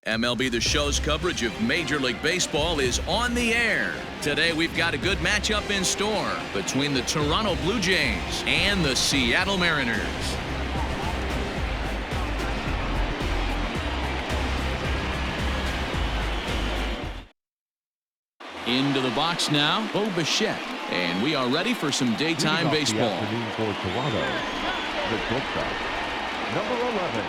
MLB The Show's coverage of Major League Baseball is on the air. Today we've got a good matchup in store between the Toronto Blue Jays and the Seattle Mariners. Into the box now, Bo Bichette. And we are ready for some daytime baseball. Afternoon for Toronto, the shortstop, number 11.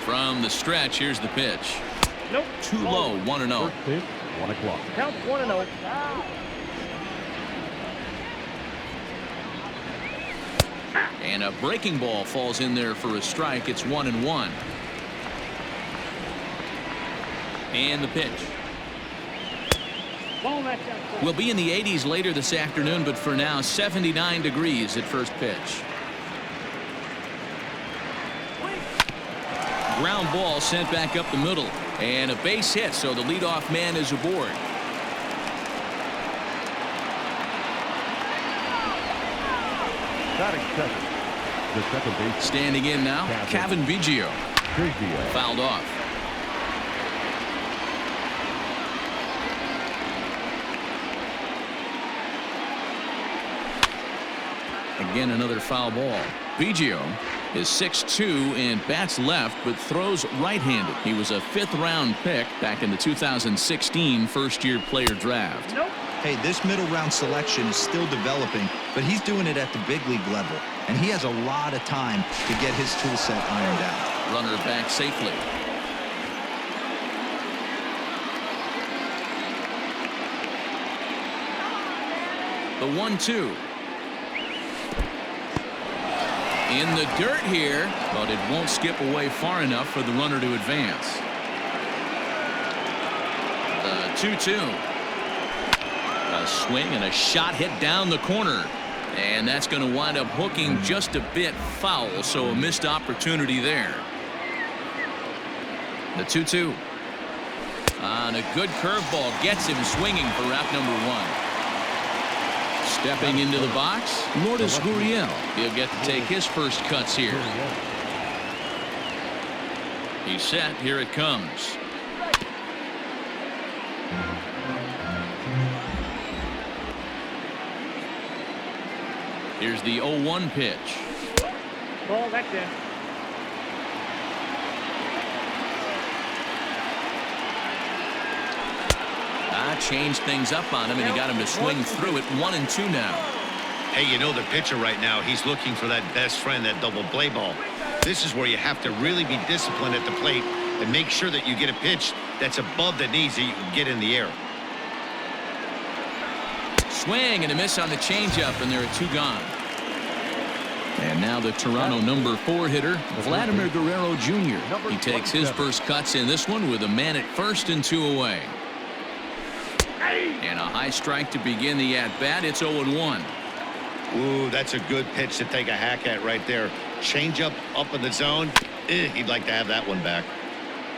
From the stretch, here's the pitch. Nope. Too low, 1-0. First pitch, 1 o'clock. Count 1-0. And a breaking ball falls in there for a strike. It's 1-1. And the pitch. We'll be in the 80s later this afternoon, but for now, 79 degrees at first pitch. Ground ball sent back up the middle. And a base hit, so the leadoff man is aboard. Batting second, the second base. Standing in now, Kevin Biggio. Fouled off. Again, another foul ball. Biggio is 6'2" and bats left, but throws right-handed. He was a fifth-round pick back in the 2016 first-year player draft. Nope. Hey, this middle-round selection is still developing, but he's doing it at the big league level, and he has a lot of time to get his tool set ironed out. Runner back safely. The 1-2. In the dirt here, but it won't skip away far enough for the runner to advance. The 2-2. A swing and a shot hit down the corner. And that's going to wind up hooking just a bit foul, so a missed opportunity there. The 2-2. And a good curveball gets him swinging for out number 1. Stepping into the box, Lourdes Gurriel. He'll get to take his first cuts here. He's set. Here it comes. Here's the 0-1 pitch. Ball back there. Changed things up on him, and he got him to swing through it. 1-2 now. Hey, you know the pitcher right now, he's looking for that best friend, that double play ball. This is where you have to really be disciplined at the plate and make sure that you get a pitch that's above the knees that you can get in the air. Swing and a miss on the changeup, and there are 2 gone. And now the Toronto number 4 hitter, Vladimir Guerrero Jr. He takes his first cuts in this one with a man at first and 2 away. And a high strike to begin the at-bat. It's 0-1. Ooh, that's a good pitch to take a hack at right there. Change up in the zone. He'd like to have that one back.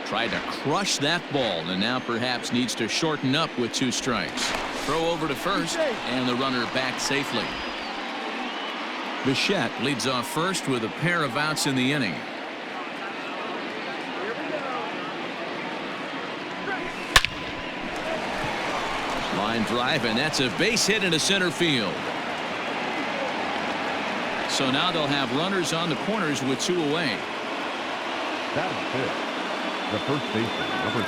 Tried to crush that ball, and now perhaps needs to shorten up with 2 strikes. Throw over to first, and the runner back safely. Bichette leads off first with a pair of outs in the inning. Line drive, and that's a base hit into center field. So now they'll have runners on the corners with 2 away. Batting fifth, the first baseman, number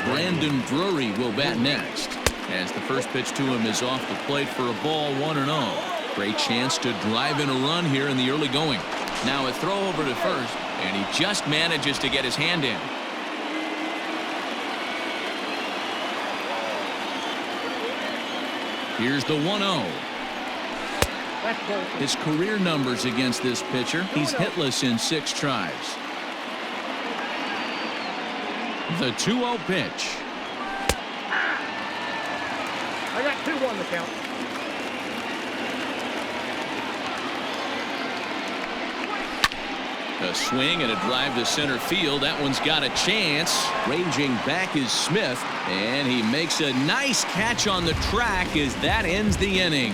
3. Brandon Drury will bat next, as the first pitch to him is off the plate for a ball, 1-0. Great chance to drive in a run here in the early going. Now a throw over to first, and he just manages to get his hand in. Here's the 1-0. His career numbers against this pitcher, he's hitless in 6 tries. The 2-0 pitch. I got 2-1 the count. A swing and a drive to center field. That one's got a chance. Ranging back is Smith, and he makes a nice catch on the track as that ends the inning.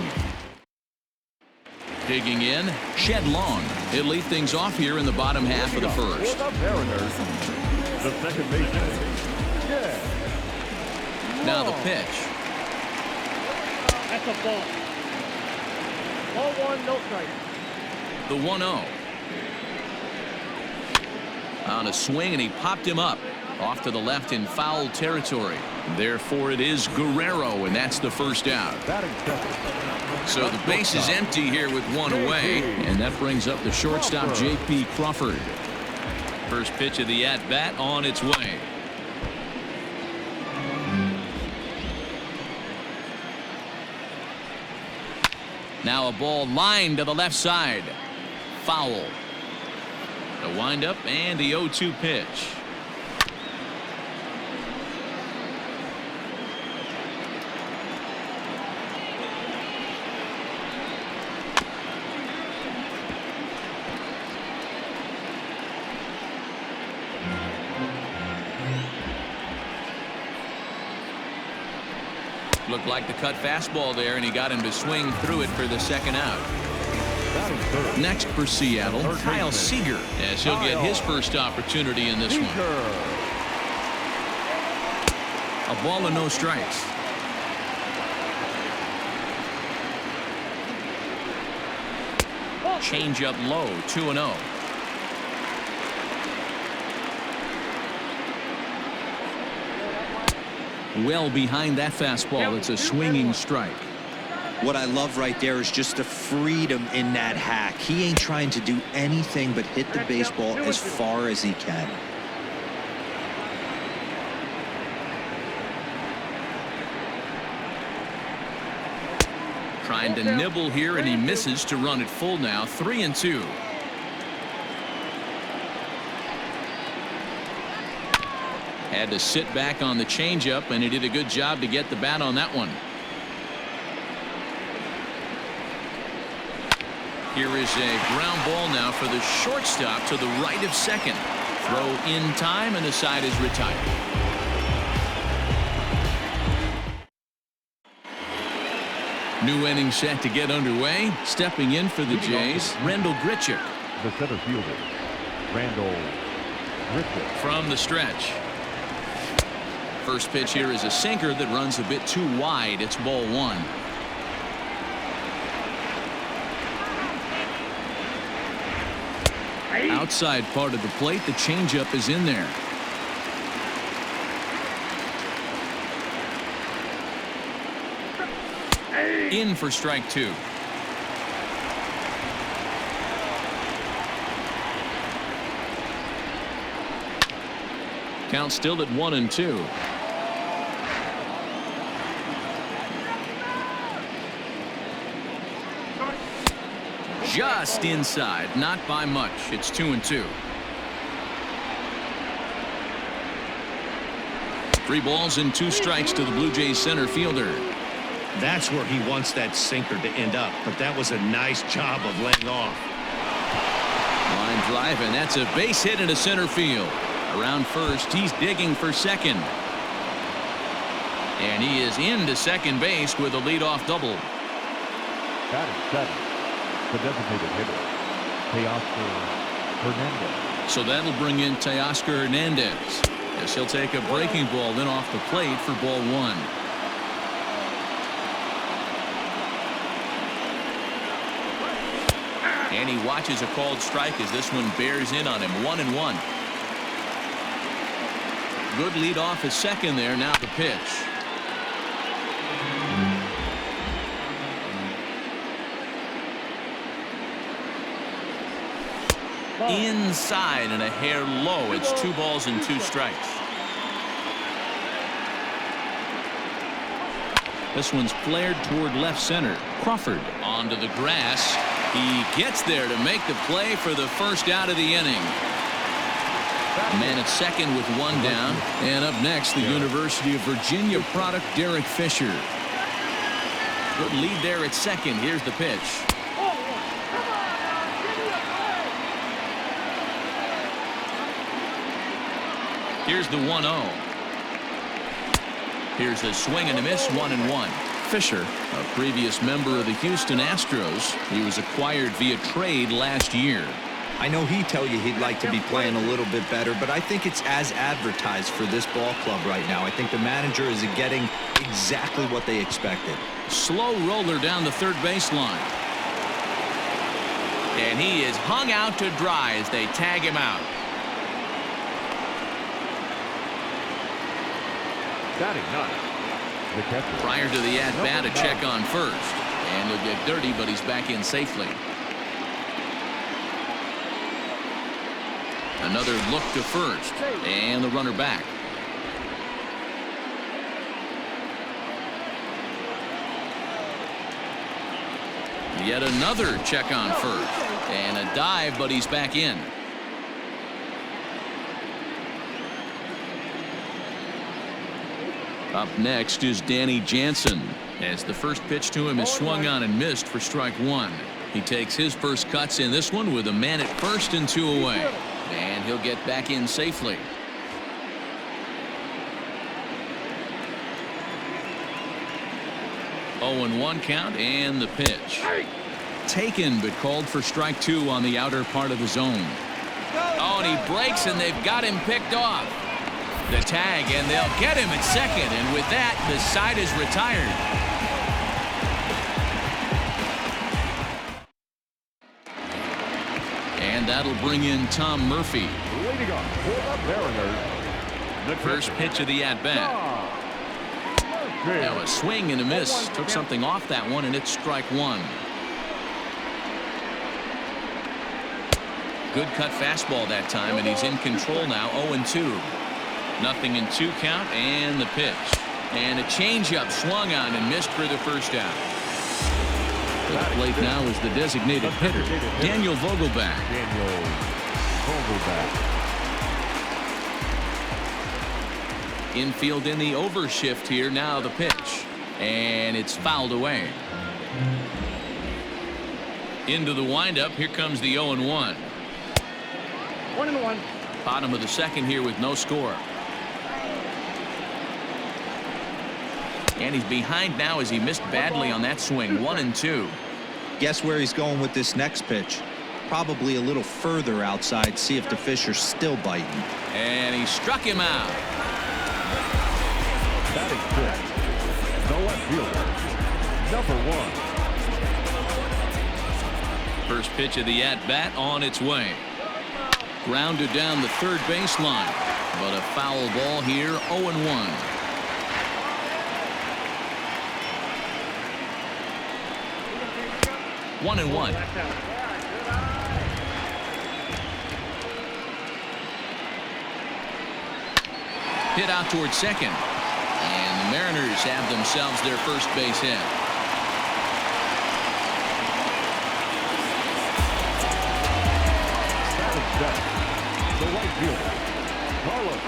Digging in, Shed Long. He'll lead things off here in the bottom half of the first. For the Mariners, the second baseman, Shed. Now the pitch. That's a ball. Ball one, no strike. The 1-0. On a swing, and he popped him up. Off to the left in foul territory. Therefore, it is Guerrero, and that's the first out. Batting second. So the base is empty here with one away, and that brings up the shortstop, J.P. Crawford. First pitch of the at-bat on its way. Now a ball lined to the left side. Foul. The windup and the 0-2 pitch. Looked like the cut fastball there, and he got him to swing through it for the second out. Next for Seattle, Kyle Seager, as he'll get his first opportunity in this one. A ball and no strikes. Change up low, 2-0. Well behind that fastball. It's a swinging strike. What I love right there is just the freedom in that hack. He ain't trying to do anything but hit the baseball as far as he can. Trying to nibble here, and he misses to run it full now. 3-2. Had to sit back on the changeup, and he did a good job to get the bat on that one. Here is a ground ball now for the shortstop to the right of second. Throw in time, and the side is retired. New inning set to get underway. Stepping in for the Jays, Randall Grichuk. The center fielder, Randall Grichuk. From the stretch. First pitch here is a sinker that runs a bit too wide. It's ball one. Outside part of the plate, the changeup is in there. In for strike two. Count still at 1-2. Just inside, not by much. It's 2-2. 3 balls and 2 strikes to the Blue Jays center fielder. That's where he wants that sinker to end up, but that was a nice job of laying off. Line drive, and that's a base hit into center field. Around first, he's digging for second. And he is into second base with a leadoff double. Batting seven, the designated hitter, Teoscar Hernandez. So that'll bring in Teoscar Hernandez, as he'll take a breaking ball in off the plate for ball one. And he watches a called strike as this one bears in on him. 1-1. Good lead off at second there. Now the pitch. Inside and a hair low. It's 2 balls and 2 strikes. This one's flared toward left center. Crawford onto the grass. He gets there to make the play for the first out of the inning. Man at second with 1 down. And up next, the University of Virginia product, Derek Fisher. Good lead there at second. Here's the pitch. Here's the 1-0. Here's a swing and a miss. 1-1. Fisher, a previous member of the Houston Astros. He was acquired via trade last year. I know he'd tell you he'd like to be playing a little bit better, but I think it's as advertised for this ball club right now. I think the manager is getting exactly what they expected. Slow roller down the third baseline. And he is hung out to dry as they tag him out. Batting ninth, the catcher. Prior to the at-bat, a check on first. And he'll get dirty, but he's back in safely. Another look to first. And the runner back. Yet another check on first. And a dive, but he's back in. Up next is Danny Jansen, as the first pitch to him is swung on and missed for strike one. He takes his first cuts in this one with a man at first and 2 away. And he'll get back in safely. Oh, and 1 count, and the pitch. Taken, but called for strike 2 on the outer part of the zone. Oh, and he breaks, and they've got him picked off. The tag, and they'll get him at second, and with that, the side is retired. And that'll bring in Tom Murphy. Leading off for the Mariners, the First pitch of the at-bat. Now a swing and a miss. Took something off that one, and it's strike 1. Good cut fastball that time, and he's in control now. 0-2. Nothing in 2 count, and the pitch. And a changeup swung on and missed for the first out. To the plate now is the designated hitter, Daniel Vogelbach. Infield in the overshift here. Now the pitch. And it's fouled away. Into the windup. Here comes the 0-1. 1-1. Bottom of the second here with no score. And he's behind now as he missed badly on that swing. 1-2. Guess where he's going with this next pitch? Probably a little further outside. See if the Fisher's still biting. And he struck him out. Batting fifth, the left fielder, number 1. First pitch of the at-bat on its way. Grounded down the third baseline. But a foul ball here. 0-1. 1-1. Hit out towards second. And the Mariners have themselves their first base hit. The right fielder, Carlos.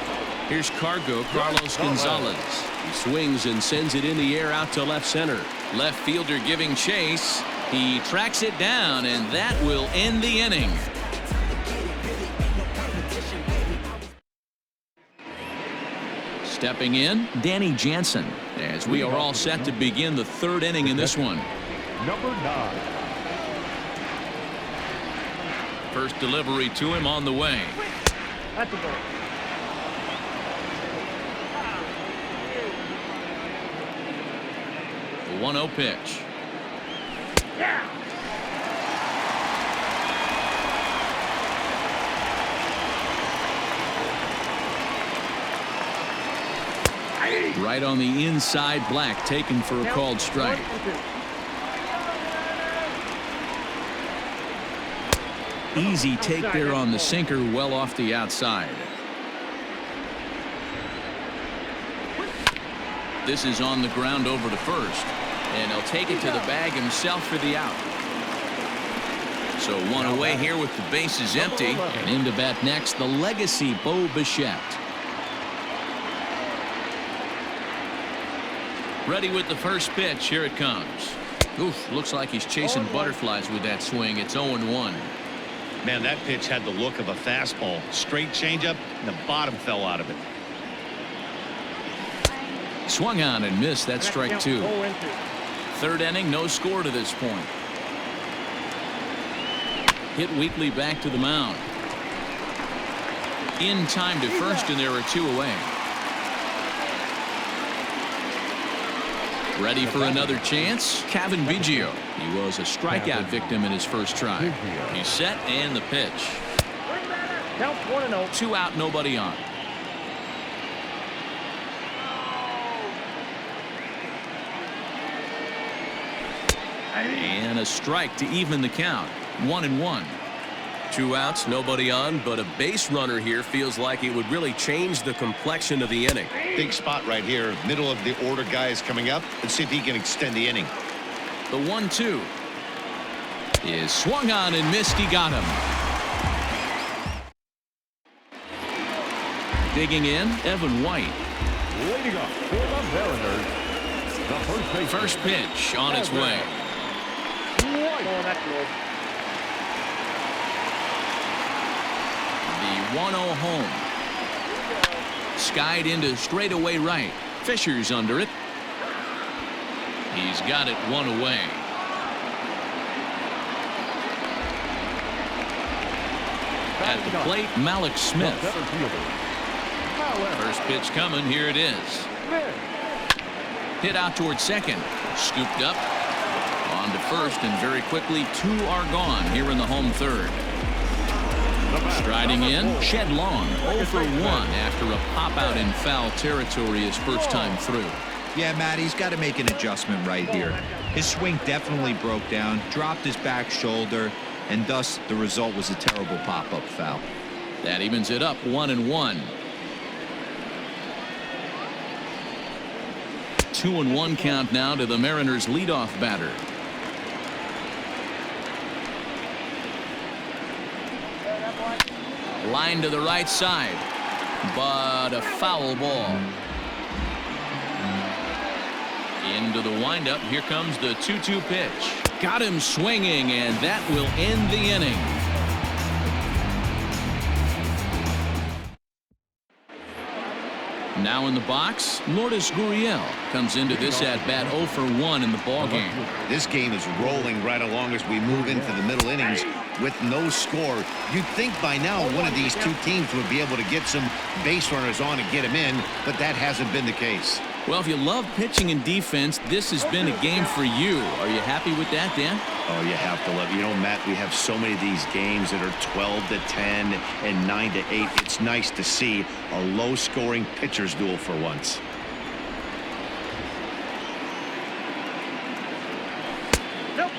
Here's Carlos Gonzales. He swings and sends it in the air out to left center. Left fielder giving chase. He tracks it down, and that will end the inning. Stepping in, Danny Jansen, as we are all set to begin the third inning in this one. Number 9. First delivery to him on the way. That's a ball. The 1-0 pitch. Right on the inside, Black taken for a called strike. Easy take there on the sinker, well off the outside. This is on the ground over to first, and he'll take it to the bag himself for the out. So one away here with the bases empty, and into bat next, the legacy Bo Bichette. Ready with the first pitch. Here it comes. Oof, looks like he's chasing butterflies with that swing. It's 0-1. Man, that pitch had the look of a fastball. Straight changeup, and the bottom fell out of it. Swung on and missed. That's strike 2. Third inning, no score to this point. Hit weakly back to the mound. In time to first, and there are 2 away. Ready for another chance? Kevin Biggio. He was a strikeout victim in his first try. He's set, and the pitch. Count 1-0. 2 out, nobody on. And a strike to even the count. 1-1. 2 outs, nobody on, but a base runner here feels like it would really change the complexion of the inning. Big spot right here. Middle of the order guy is coming up. Let's see if he can extend the inning. The 1-2 is swung on and missed. He got him. Digging in, Evan White. Leading up for the Mariners, the first base. First pitch on its way. Oh, that's good. The 1-0 home. Skied into straightaway right. Fisher's under it. He's got it 1 away. At the plate, Malik Smith. First pitch coming. Here it is. Hit out towards second. Scooped up. On to first, and very quickly 2 are gone here in the home third. Striding in, Shed Long, 0 for 1 after a pop-out in foul territory his first time through. Yeah, Matt, he's got to make an adjustment right here. His swing definitely broke down, dropped his back shoulder, and thus the result was a terrible pop-up foul. That evens it up 1-1. 2-1 count now to the Mariners' leadoff batter. Line to the right side, but a foul ball. Into the windup. Here comes the 2-2 pitch. Got him swinging, and that will end the inning. Now in the box, Lourdes Gurriel comes into this at-bat 0 for 1 in the ballgame. This game is rolling right along as we move into the middle innings with no score. You'd think by now one of these 2 teams would be able to get some base runners on and get them in, but that hasn't been the case. Well, if you love pitching and defense, this has been a game for you. Are you happy with that, Dan? Oh, you have to love. You know, Matt, we have so many of these games that are 12-10 and 9-8. It's nice to see a low-scoring pitcher's duel for once.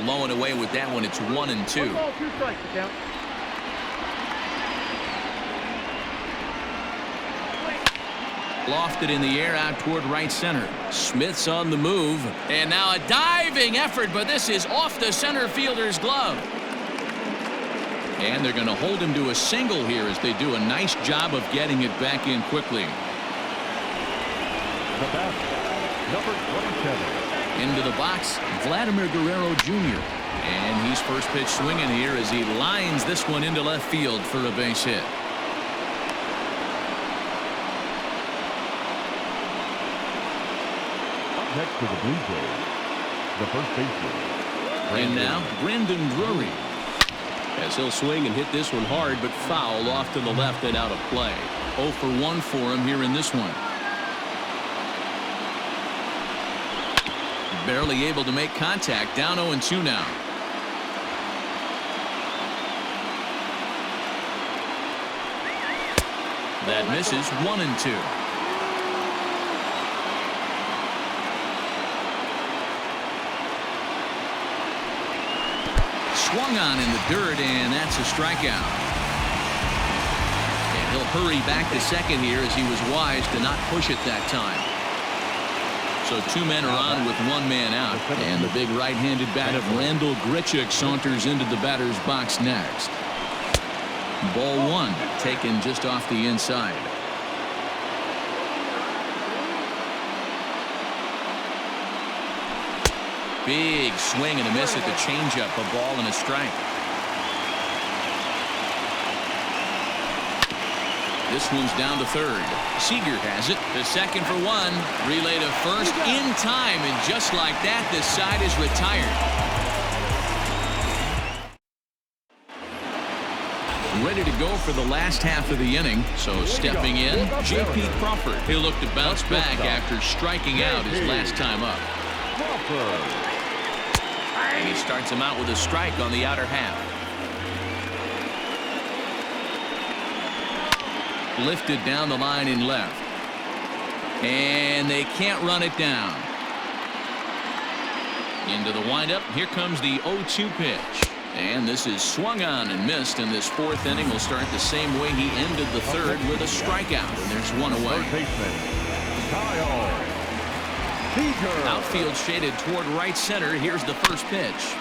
Blowing away with that one. It's 1-2. 1 ball, 2 strikes to count. Lofted in the air out toward right center. Smith's on the move. And now a diving effort, but this is off the center fielder's glove. And they're going to hold him to a single here as they do a nice job of getting it back in quickly. The bat, number 27. Into the box, Vladimir Guerrero Jr. And he's first pitch swinging here as he lines this one into left field for a base hit. Next to the Blue Jays, the first baseman. And now, Brandon Drury. As he'll swing and hit this one hard, but foul off to the left and out of play. 0 for 1 for him here in this one. Barely able to make contact. Down 0-2 now. That misses. 1-2. Swung on in the dirt, and that's a strikeout. And he'll hurry back to second here as he was wise to not push it that time. So 2 men are on with 1 man out. And the big right-handed bat of Randall Grichuk saunters into the batter's box next. Ball 1 taken just off the inside. Big swing and a miss at the changeup. A ball and a strike. This one's down to third. Seager has it. The second for one. Relay to first in time, and just like that, this side is retired. Ready to go for the last half of the inning. So stepping in, J.P. Crawford. He'll look to bounce back after striking out his last time up. And he starts him out with a strike on the outer half. Lifted down the line in left. And they can't run it down. Into the windup. Here comes the 0-2 pitch. And this is swung on and missed, and this fourth inning will start the same way he ended the third, with a strikeout, and there's one away. Outfield shaded toward right center. Here's the first pitch.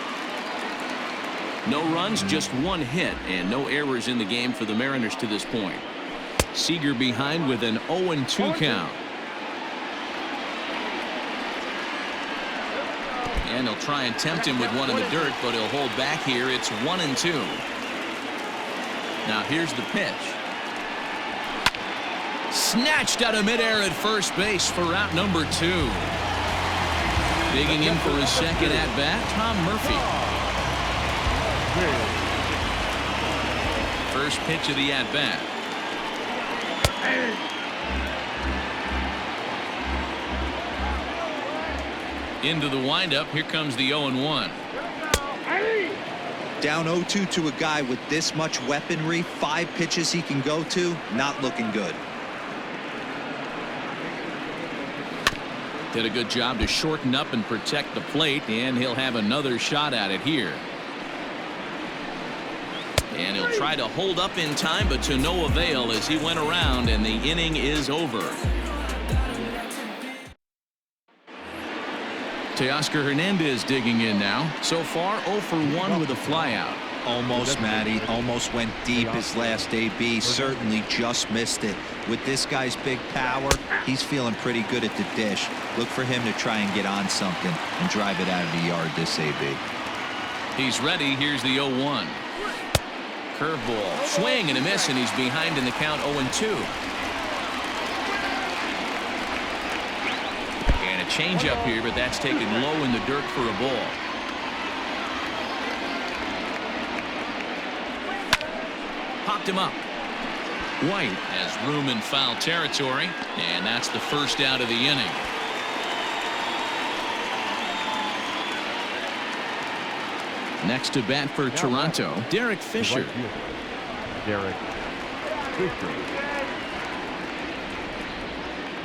No runs, just one hit, and no errors in the game for the Mariners to this point. Seager behind with an 0-2 count. And he'll try and tempt him with one in the dirt, but he'll hold back here. It's 1-2. Now here's the pitch. Snatched out of midair at first base for out number 2. Digging in for his second at-bat, Tom Murphy. First pitch of the at-bat. Into the windup. Here comes the 0-1. Down 0-2 to a guy with this much weaponry, 5 pitches he can go to, not looking good. Did a good job to shorten up and protect the plate, and he'll have another shot at it here. And he'll try to hold up in time, but to no avail as he went around, and the inning is over. Teoscar Hernandez digging in now. So far 0 for 1 with a flyout. Almost, Matty. Almost went deep his last AB. Certainly just missed it. With this guy's big power, he's feeling pretty good at the dish. Look for him to try and get on something and drive it out of the yard this AB. He's ready. Here's the 0-1. Curveball. Swing and a miss, and he's behind in the count 0-2. Change up here, but that's taken low in the dirt for a ball. Popped him up. White has room in foul territory, and that's the first out of the inning. Next to bat for Toronto, Derek Fisher.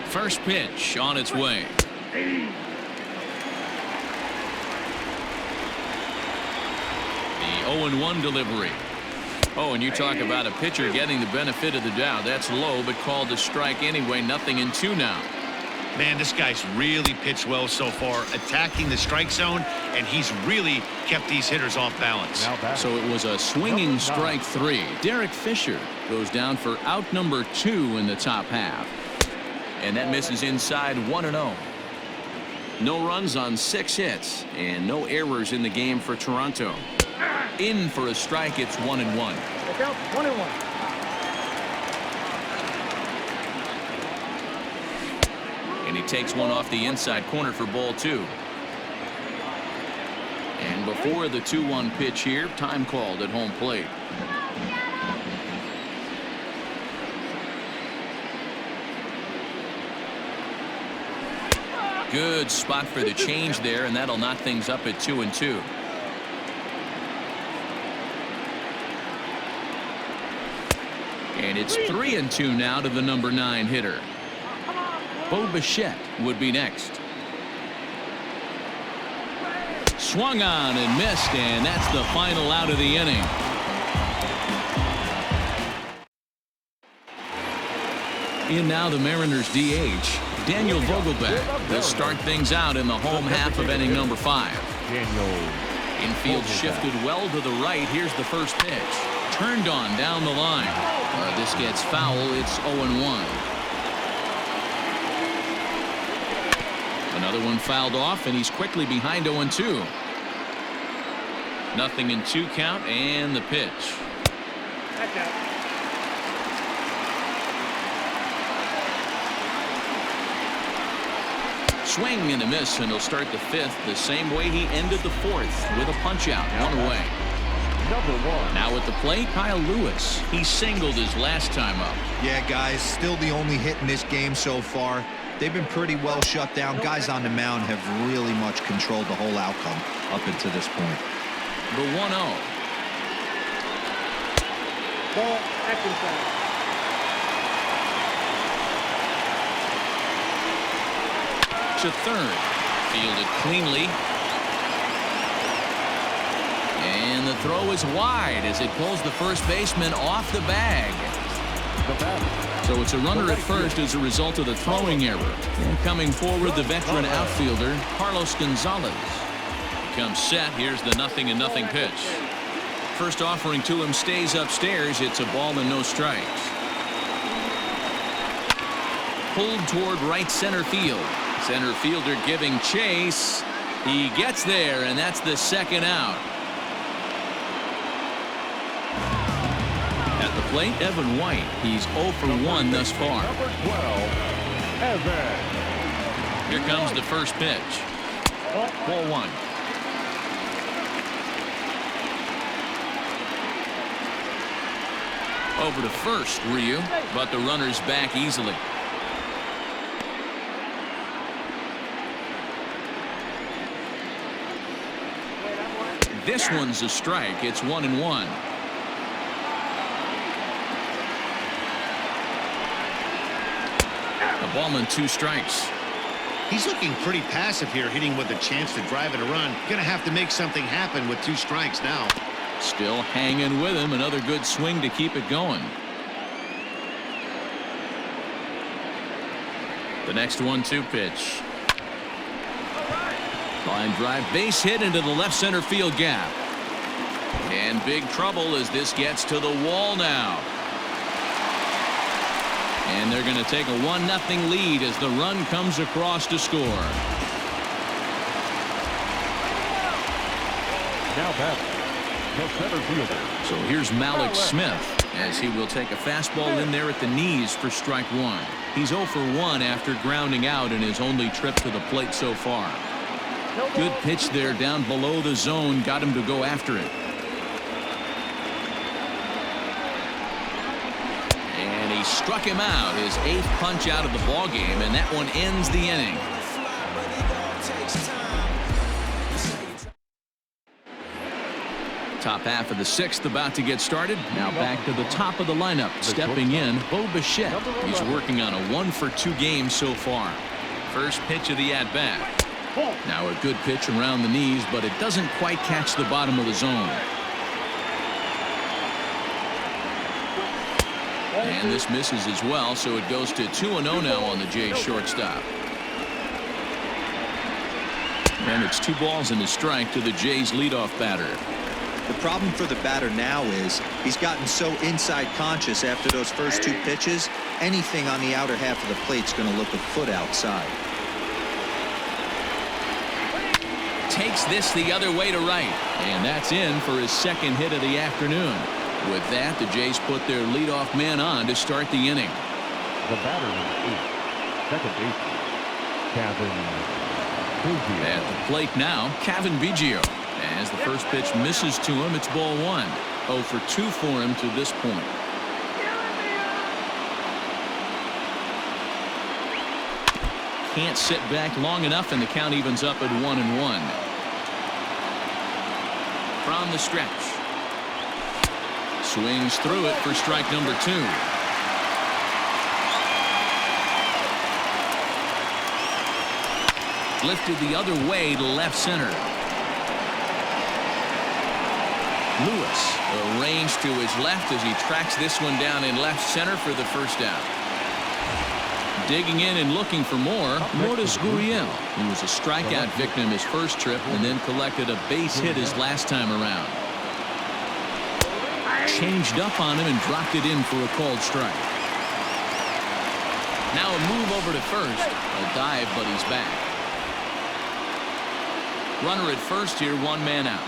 First pitch on its way. The 0-1 delivery. Oh, and you talk about a pitcher getting the benefit of the doubt. That's low, but called to strike anyway. 0-2 now. Man, this guy's really pitched well so far, attacking the strike zone, and he's really kept these hitters off balance. So it was a swinging strike 3. Derek Fisher goes down for out number 2 in the top half. And that misses inside 1-0. No runs on 6 hits and no errors in the game for Toronto. In for a strike. It's 1-1. Look out, 1-1. And he takes one off the inside corner for ball 2. And before the 2-1 pitch here, time called at home plate. Good spot for the change there, and that'll knock things up at 2-2. And it's 3-2 now to the number 9 hitter. Bo Bichette would be next. Swung on and missed, and that's the final out of the inning. In now the Mariners DH, Daniel Vogelbach. They'll start things out in the home half of inning number 5. Infield shifted well to the right. Here's the first pitch. Turned on down the line. This gets foul. It's 0-1. Another one fouled off, and he's quickly behind 0-2. 0-2 count, and the pitch. Swing and a miss, and he'll start the fifth the same way he ended the fourth, with a punch out, one away. Number 1. Now at the plate, Kyle Lewis. He singled his last time up. Yeah, guys, still the only hit in this game so far. They've been pretty well shut down. Guys on the mound have really much controlled the whole outcome up until this point. The 1-0. Ball, action side. To third. Fielded cleanly. And the throw is wide as it pulls the first baseman off the bag. So it's a runner at first as a result of the throwing error. And coming forward, the veteran outfielder, Carlos Gonzales. Comes set. Here's the 0-0 pitch. First offering to him stays upstairs. It's a ball and no strikes. Pulled toward right center field. Center fielder giving chase. He gets there, and that's the second out. At the plate, Evan White. He's 0 for 1 thus far. Number 12, Evan. Here comes the first pitch. Ball 1. Over to first, Ryu, but the runner's back easily. This one's a strike. It's 1-1. A ball and 2 strikes. He's looking pretty passive here, hitting with a chance to drive in a run. Gonna have to make something happen with 2 strikes now. Still hanging with him. Another good swing to keep it going. The next 1-2 pitch. Line drive, base hit into the left center field gap. And big trouble as this gets to the wall now. And they're going to take a 1-0 lead as the run comes across to score. Now batting, the center fielder. So here's Malik Smith as he will take a fastball in there at the knees for strike 1. He's 0 for 1 after grounding out in his only trip to the plate so far. Good pitch there down below the zone, got him to go after it. And he struck him out, his 8th punch out of the ball game, and that one ends the inning. Top half of the 6th about to get started. Now back to the top of the lineup. Stepping in, Bo Bichette. He's working on a 1 for 2 game so far. First pitch of the at-bat. Now a good pitch around the knees, but it doesn't quite catch the bottom of the zone. And this misses as well, so it goes to 2-0 now on the Jays shortstop. And it's 2 balls and a strike to the Jays leadoff batter. The problem for the batter now is he's gotten so inside conscious after those first 2 pitches. Anything on the outer half of the plate's going to look a foot outside. Takes this the other way to right, and that's in for his 2nd hit of the afternoon. With that, the Jays put their leadoff man on to start the inning. The batter is 8, second baseman, Kevin Biggio. At the plate now, Kevin Biggio. As the first pitch misses to him, it's ball 1. 0 for 2 for him to this point. Can't sit back long enough, and the count evens up at 1-1. From the stretch. Swings through it for strike number 2. Lifted the other way to left center. Lewis arranged to his left as he tracks this one down in left center for the first out. Digging in and looking for more, Lourdes Gurriel, who was a strikeout victim his first trip and then collected a base hit his last time around. Changed up on him and dropped it in for a called strike. Now a move over to first. A dive, but he's back. Runner at first here, 1 man out.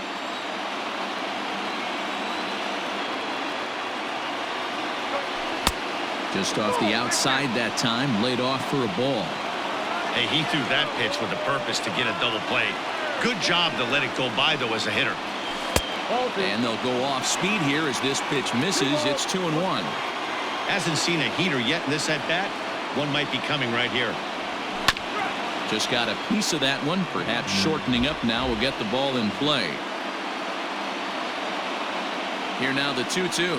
Just off the outside that time, laid off for a ball. Hey, he threw that pitch with a purpose to get a double play. Good job to let it go by, though, as a hitter. And they'll go off speed here as this pitch misses. It's 2-1. Hasn't seen a heater yet in this at-bat. One might be coming right here. Just got a piece of that one. Perhaps shortening up now will get the ball in play. Here now the 2-2.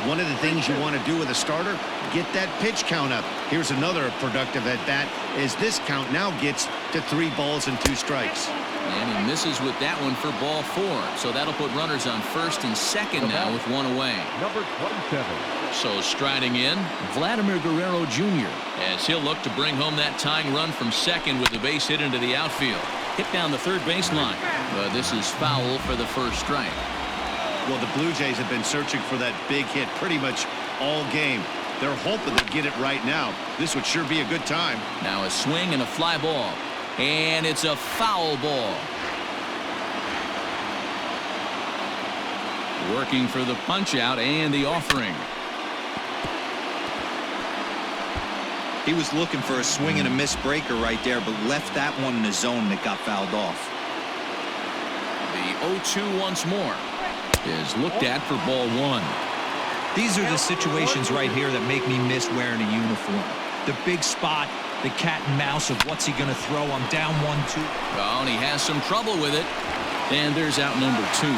One of the things you want to do with a starter, get that pitch count up. Here's another productive at-bat as this count now gets to 3 balls and 2 strikes. And he misses with that one for ball 4. So that'll put runners on first and second now with 1 away. Number 27. So striding in, Vladimir Guerrero Jr. as he'll look to bring home that tying run from second with the base hit into the outfield. Hit down the third baseline. But this is foul for the first strike. Well, the Blue Jays have been searching for that big hit pretty much all game. They're hoping to get it right now. This would sure be a good time. Now a swing and a fly ball. And it's a foul ball. Working for the punch out and the offering. He was looking for a swing and a miss breaker right there, but left that one in the zone that got fouled off. The 0-2 once more is looked at for ball 1. These are the situations right here that make me miss wearing a uniform. The big spot, the cat and mouse of what's he going to throw. I'm down 1-2. Oh, and he has some trouble with it. And there's out number 2.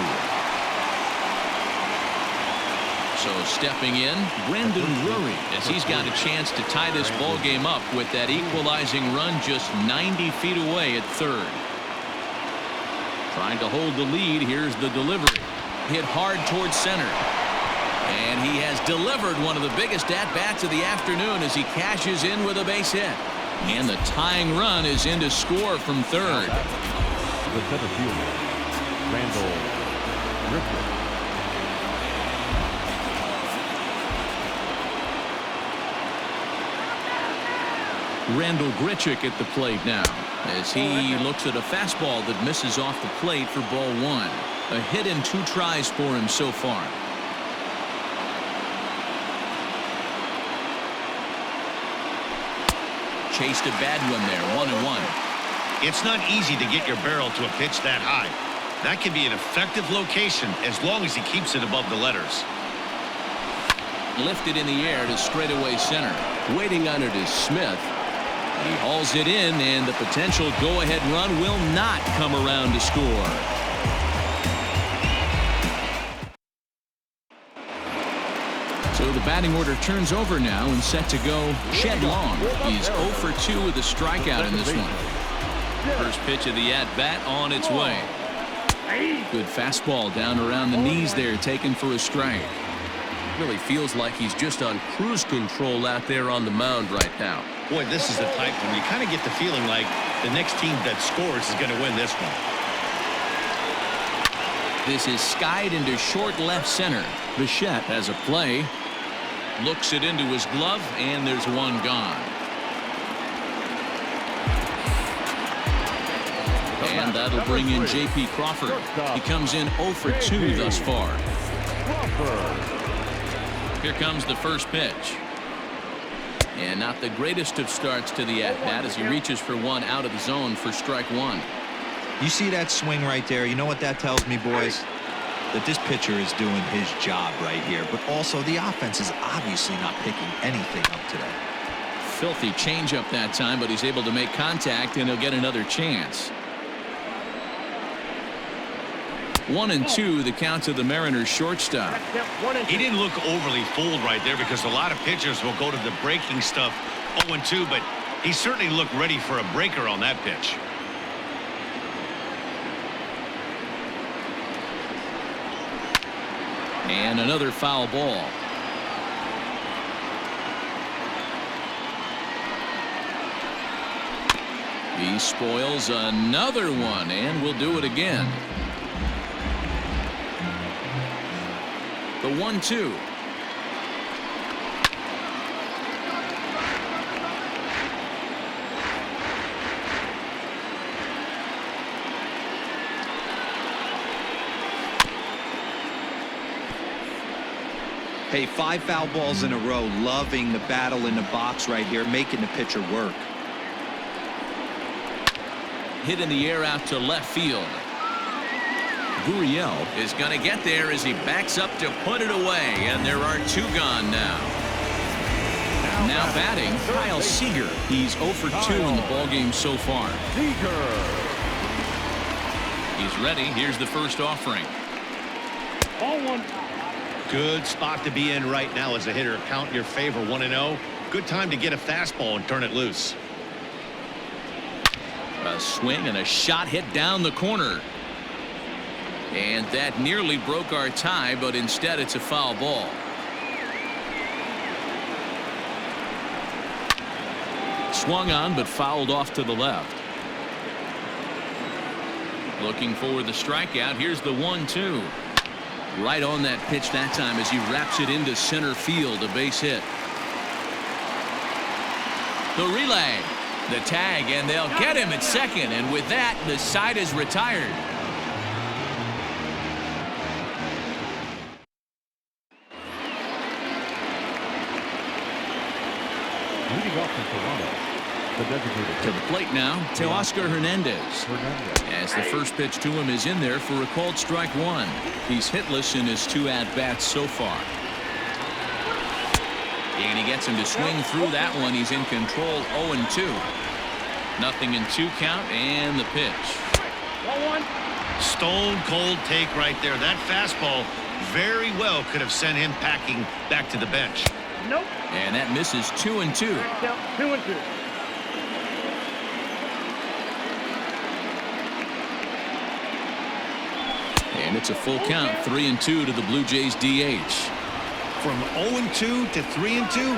So stepping in, Brendan Drury, as he's got a chance to tie this ball game up with that equalizing run just 90 feet away at third. Trying to hold the lead. Here's the delivery. Hit hard towards center. And he has delivered one of the biggest at-bats of the afternoon as he cashes in with a base hit. And the tying run is in to score from third. The center fielder, Randall Griffin. Randall Grichuk at the plate now as he looks at a fastball that misses off the plate for ball 1. A hit in 2 tries for him so far. Chased a bad one there, 1-1. It's not easy to get your barrel to a pitch that high. That can be an effective location as long as he keeps it above the letters. Lifted in the air to straightaway center. Waiting on it is Smith. He hauls it in, and the potential go-ahead run will not come around to score. So the batting order turns over now and set to go Shed Long. He's 0 for 2 with a strikeout in this one. First pitch of the at-bat on its way. Good fastball down around the knees there, taken for a strike. Really feels like he's just on cruise control out there on the mound right now. Boy, this is the type when you kind of get the feeling like the next team that scores is going to win this one. This is skied into short left center. Bichette has a play. Looks it into his glove, and there's one gone. And that'll bring in J.P. Crawford. He comes in 0 for 2 thus far. Here comes the first pitch. And not the greatest of starts to the at-bat as he reaches for one out of the zone for strike 1. You see that swing right there? You know what that tells me, boys? That this pitcher is doing his job right here. But also the offense is obviously not picking anything up today. Filthy changeup that time, but he's able to make contact, and he'll get another chance. 1-2 the count to the Mariners shortstop. He didn't look overly fooled right there because a lot of pitchers will go to the breaking stuff 0-2, but he certainly looked ready for a breaker on that pitch. And another foul ball. He spoils another one, and will do it again. The 1-2. Hey, 5 foul balls in a row, loving the battle in the box right here, making the pitcher work. Hit in the air out to left field. Gurriel is going to get there as he backs up to put it away, and there are 2 gone now. Now batting, Kyle Seager. He's 0 for 2 in the ballgame so far. He's ready. Here's the first offering. Ball 1. Good spot to be in right now as a hitter. Count in your favor, 1-0. Good time to get a fastball and turn it loose. A swing and a shot hit down the corner. And that nearly broke our tie, but instead it's a foul ball. Swung on, but fouled off to the left. Looking for the strikeout. Here's the 1-2. Right on that pitch that time as he wraps it into center field, a base hit. The relay, the tag, and they'll get him at second, and with that the side is retired. Leading off from Toronto, the designated To the plate now, Teoscar Hernandez. As the first pitch to him is in there for a called strike 1. He's hitless in his 2 at-bats so far. And he gets him to swing through that one. He's in control, 0-2. Nothing in 2 count, and the pitch. Ball 1. Stone cold take right there. That fastball very well could have sent him packing back to the bench. Nope. And that misses 2-2. Count 2-2. And it's a full count, 3-2 to the Blue Jays DH. From 0-2 to 3-2,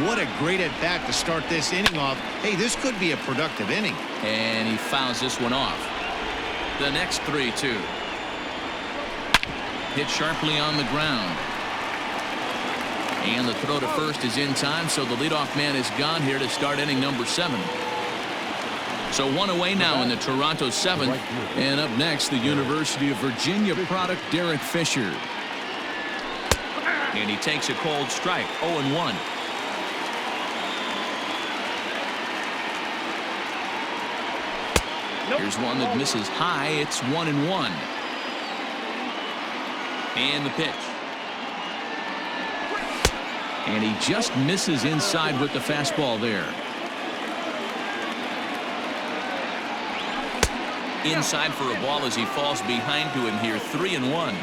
what a great at-bat to start this inning off. Hey, this could be a productive inning. And he fouls this one off. The next 3-2. Hit sharply on the ground. And the throw to first is in time, so the leadoff man is gone here to start inning number 7. So 1 away now in the Toronto 7th. And up next, the University of Virginia product, Derek Fisher. And he takes a cold strike, 0-1. Here's one that misses high. It's 1-1. And the pitch. And he just misses inside with the fastball there. Inside for a ball as he falls behind to him here, 3-1.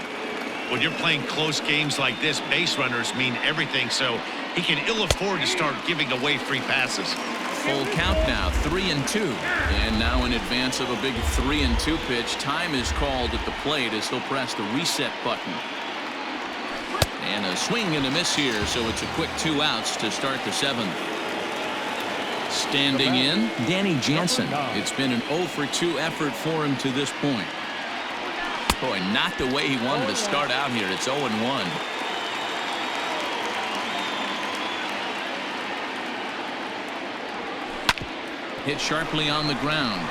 When you're playing close games like this, base runners mean everything, so he can ill afford to start giving away free passes. Full count now, 3-2. And now in advance of a big 3-2 pitch, time is called at the plate as he'll press the reset button. And a swing and a miss here, so it's a quick 2 outs to start the 7th. Standing in, Danny Jansen. It's been an 0 for 2 effort for him to this point. Boy, not the way he wanted to start out here. It's 0-1. Hit sharply on the ground.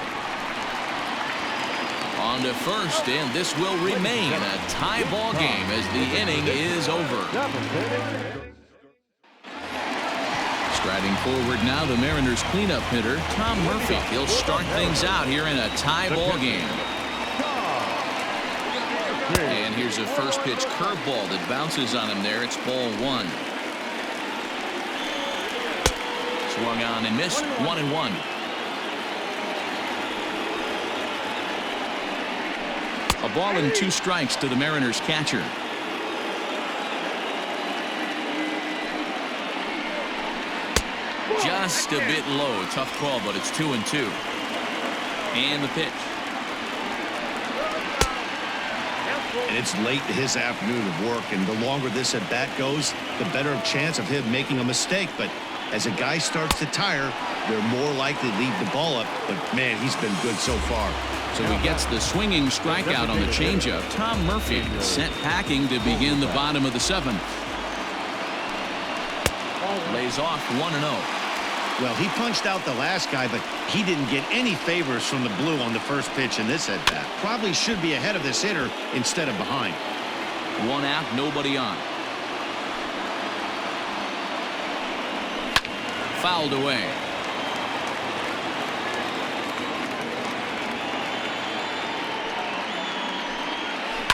On to first, and this will remain a tie ball game as the inning is over. Striding forward now, the Mariners cleanup hitter, Tom Murphy. He'll start things out here in a tie ball game. And here's a first pitch curveball that bounces on him there. It's ball 1. Swung on and missed, 1-1. A ball and 2 strikes to the Mariners catcher. Just a bit low. Tough call, but it's 2-2. And the pitch. And it's late in his afternoon of work, and the longer this at bat goes, the better chance of him making a mistake. But as a guy starts to tire, they're more likely to leave the ball up. But man, he's been good so far. So he gets the swinging strikeout on the changeup. Tom Murphy sent packing to begin the bottom of the 7th. Lays off 1-0. Well, he punched out the last guy, but he didn't get any favors from the blue on the first pitch in this at-bat. Probably should be ahead of this hitter instead of behind. 1 out, nobody on. fouled away.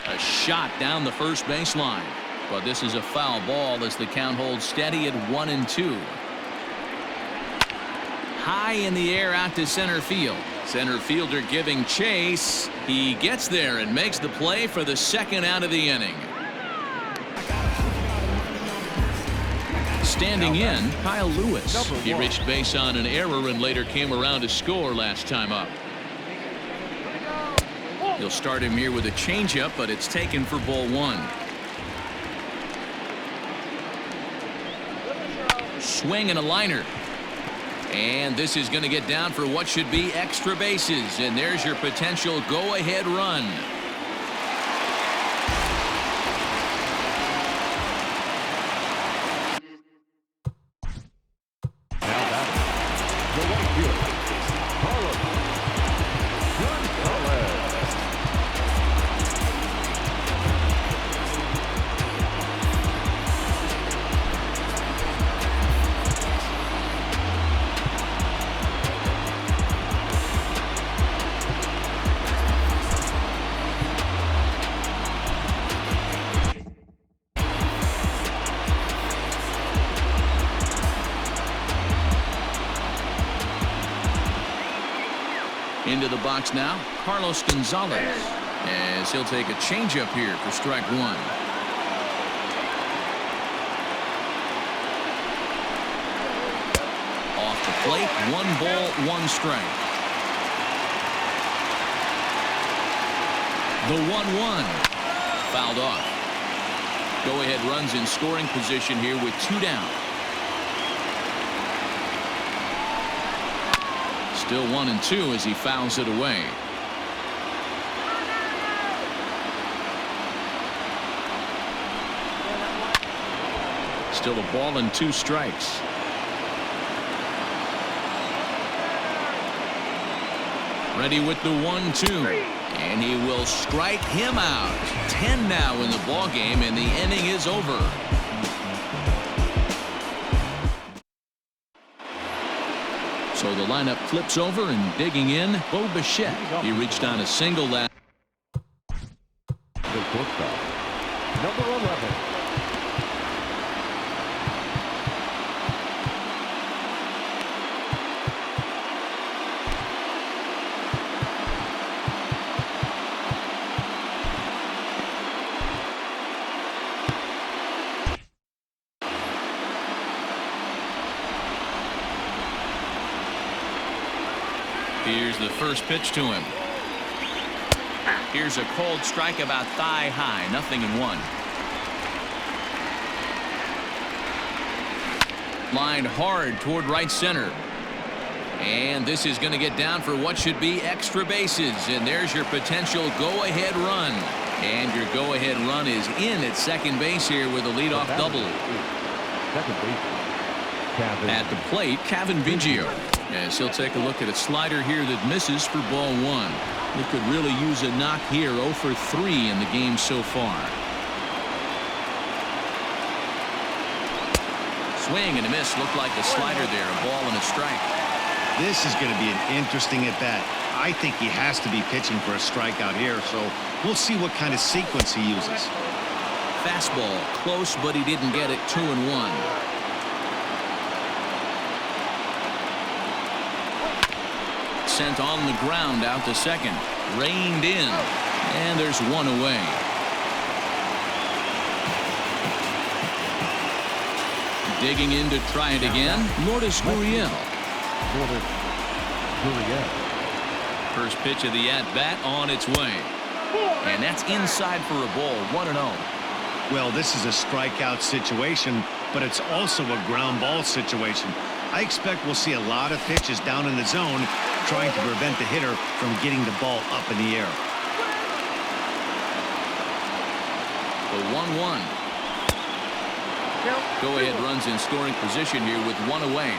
A shot down the first baseline, but this is a foul ball as the count holds steady at 1-2. High in the air out to center field. Center fielder giving chase. He gets there and makes the play for the second out of the inning. Standing in, Kyle Lewis. He reached base on an error and later came around to score last time up. He'll start him here with a changeup, but it's taken for ball one. Swing and a liner. And this is going to get down for what should be extra bases. And there's your potential go-ahead run. Now batting, the right fielder, Gonzales. Into the box now, Carlos Gonzales, as he'll take a changeup here for strike one. Off the plate, 1 ball, 1 strike. The 1-1 fouled off. Go-ahead runs in scoring position here with 2 down. Still 1-2 as he fouls it away. Still a ball and 2 strikes. Ready with the 1-2. And he will strike him out. 10 now in the ball game, and the inning is over. So the lineup flips over and digging in, Bo Bichette. He reached on a single last. The shortstop, number 11. Here's the first pitch to him. Here's a cold strike about thigh high, 0-1. Lined hard toward right center. And this is going to get down for what should be extra bases. And there's your potential go-ahead run. And your go-ahead run is in at second base here with a leadoff double. Second baseman, At the plate, Kevin Biggio. As he'll take a look at a slider here that misses for ball one. He could really use a knock here. 0 for 3 in the game so far. Swing and a miss. Looked like a slider there. A ball and a strike. This is going to be an interesting at bat. I think he has to be pitching for a strikeout here, so we'll see what kind of sequence he uses. Fastball close, but he didn't get it. 2-1. Sent on the ground out to second. Reined in. And there's 1 away. Digging in to try it again. Lourdes Gurriel. First pitch of the at-bat on its way. And that's inside for a ball. 1-0. Well, this is a strikeout situation, but it's also a ground ball situation. I expect we'll see a lot of pitches down in the zone trying to prevent the hitter from getting the ball up in the air. The 1-1. Go-ahead runs in scoring position here with 1 away.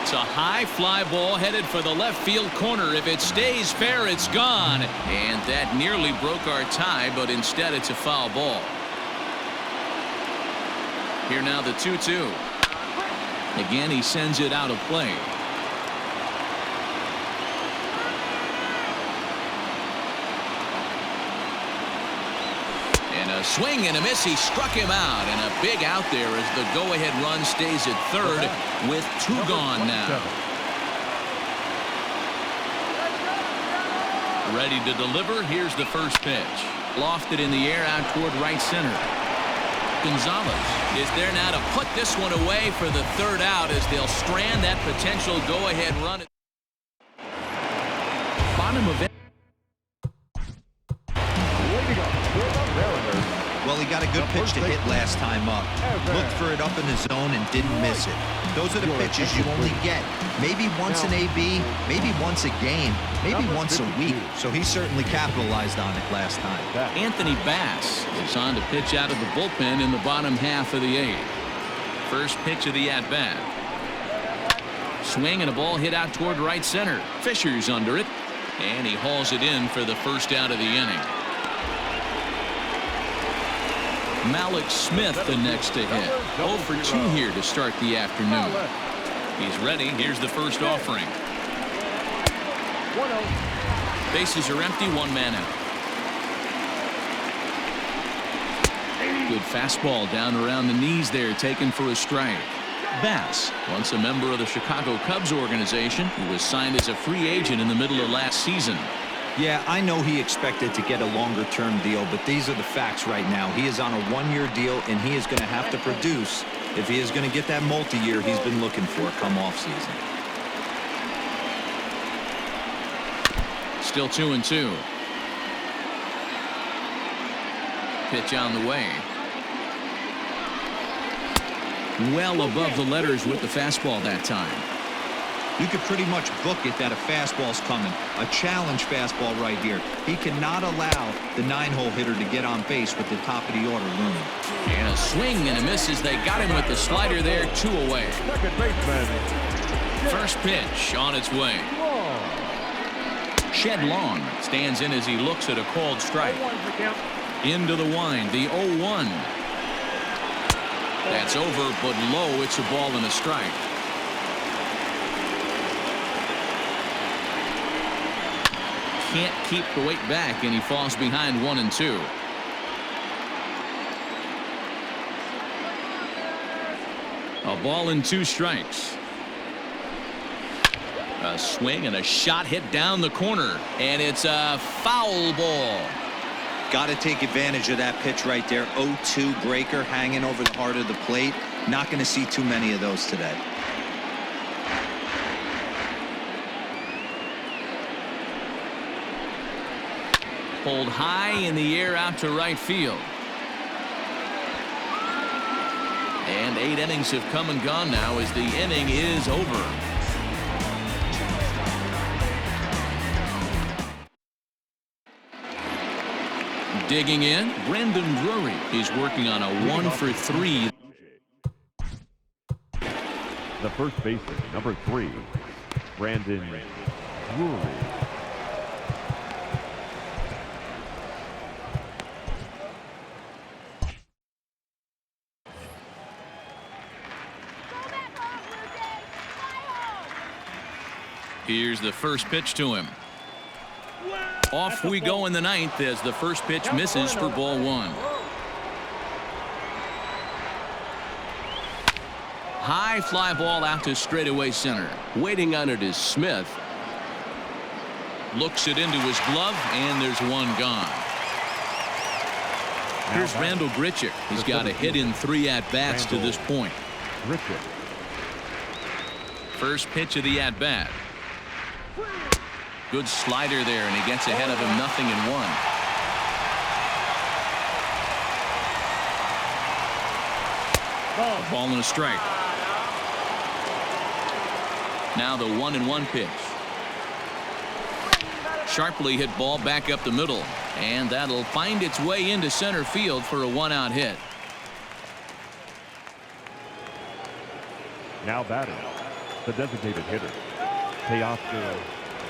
It's a high fly ball headed for the left field corner. If it stays fair, it's gone. And that nearly broke our tie, but instead it's a foul ball. Here now the 2-2. Again, he sends it out of play. And a swing and a miss. He struck him out, and a big out there as the go-ahead run stays at third with 2 gone now. Ready to deliver. Here's the first pitch. Lofted in the air out toward right center. Gonzales is there now to put this one away for the 3rd out as they'll strand that potential go-ahead run. Bottom of it. Well, he got a good pitch to hit last time up. Looked for it up in the zone and didn't miss it. Those are the pitches you only get maybe once an AB, maybe once a game, maybe once a week. So he certainly capitalized on it last time. Anthony Bass is on to pitch out of the bullpen in the bottom half of the 8th. First pitch of the at-bat. Swing and a ball hit out toward right center. Fisher's under it, and he hauls it in for the 1st out of the inning. Malik Smith the next to hit. 0 for 2 here to start the afternoon. He's ready. Here's the first offering. Bases are empty. 1 man out. Good fastball down around the knees there, taken for a strike. Bass, once a member of the Chicago Cubs organization, who was signed as a free agent in the middle of last season. Yeah, I know he expected to get a longer-term deal, but these are the facts right now. He is on a 1-year deal, and he is going to have to produce if he is going to get that multi-year he's been looking for come off-season. Still 2-2. Pitch on the way. Well above the letters with the fastball that time. You could pretty much book it that a fastball's coming. A challenge fastball right here. He cannot allow the 9-hole hitter to get on base with the top of the order looming. And a swing and a miss as they got him with the slider there. 2 away. First pitch on its way. Shed Long stands in as he looks at a called strike. Into the wind, the 0-1. That's over, but low. It's a ball and a strike. Can't keep the weight back, and he falls behind 1-2. A ball and 2 strikes. A swing and a shot hit down the corner, and it's a foul ball. Got to take advantage of that pitch right there. 0-2 breaker hanging over the heart of the plate. Not going to see too many of those today. Pulled high in the air out to right field. And 8 innings have come and gone now as the inning is over. Digging in, Brandon Drury. He's working on a 1 for 3. The first baseman, number 3, Brandon Drury. Here's the first pitch to him. Off we go in the 9th as the first pitch misses for ball 1. High fly ball out to straightaway center. Waiting on it is Smith. Looks it into his glove, and there's 1 gone. Here's Randall Grichuk. He's got a hit in 3 at-bats to this point. First pitch of the at-bat. Good slider there, and he gets ahead of him 0-1. A ball and a strike. Now the 1-1 pitch. Sharply hit ball back up the middle, and that'll find its way into center field for a 1-out hit. Now batting, the designated hitter, Teoscar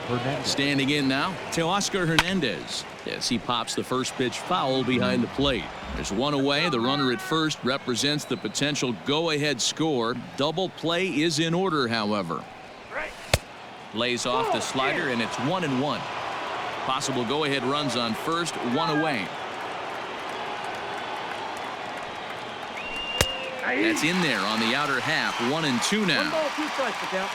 Hernandez. Standing in now, Teoscar Hernandez, as he pops the first pitch foul behind the plate. There's one away. The runner at first represents the potential go-ahead score. Double play is in order, however. Lays off the slider, and it's 1-1. Possible go-ahead runs on first, one away. That's in there on the outer half. 1-2 now. 1 ball, 2 strikes to count.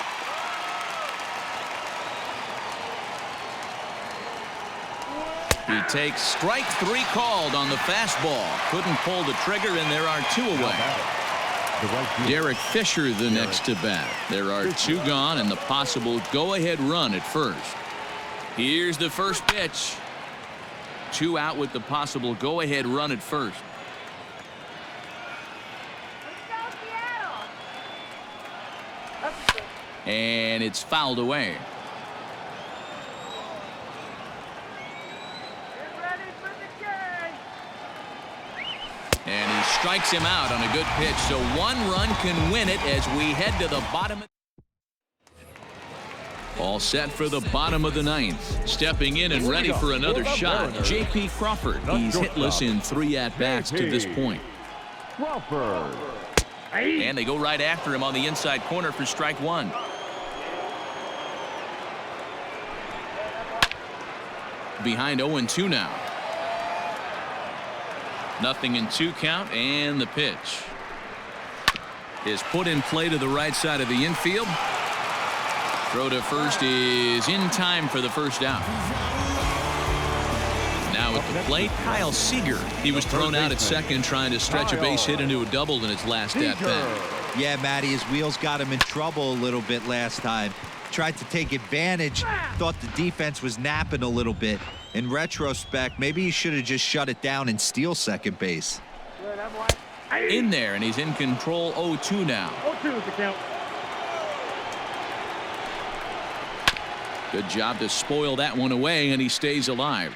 He takes strike 3 called on the fastball. Couldn't pull the trigger, and there are 2 away. Derek Fisher the next to bat. There are 2 gone, and the possible go-ahead run at first. Here's the first pitch. 2 out with the possible go-ahead run at first. And it's fouled away. And he strikes him out on a good pitch. So 1 run can win it as we head to the bottom. All set for the bottom of the 9th. Stepping in and ready for another shot, J.P. Crawford. He's hitless in 3 at-bats to this point. Crawford. And they go right after him on the inside corner for strike 1. Behind 0-2 now. 0-2 count, and the pitch is put in play to the right side of the infield. Throw to first is in time for the first out. Now at the plate, Kyle Seager. He was thrown out at second trying to stretch a base hit into a double in his last at-bat. Yeah, Matty, his wheels got him in trouble a little bit last time. Tried to take advantage, thought the defense was napping a little bit. In retrospect, maybe he should have just shut it down and steal second base. In there, and he's in control. 0-2 now. 0-2 is the count. Good job to spoil that one away, and he stays alive.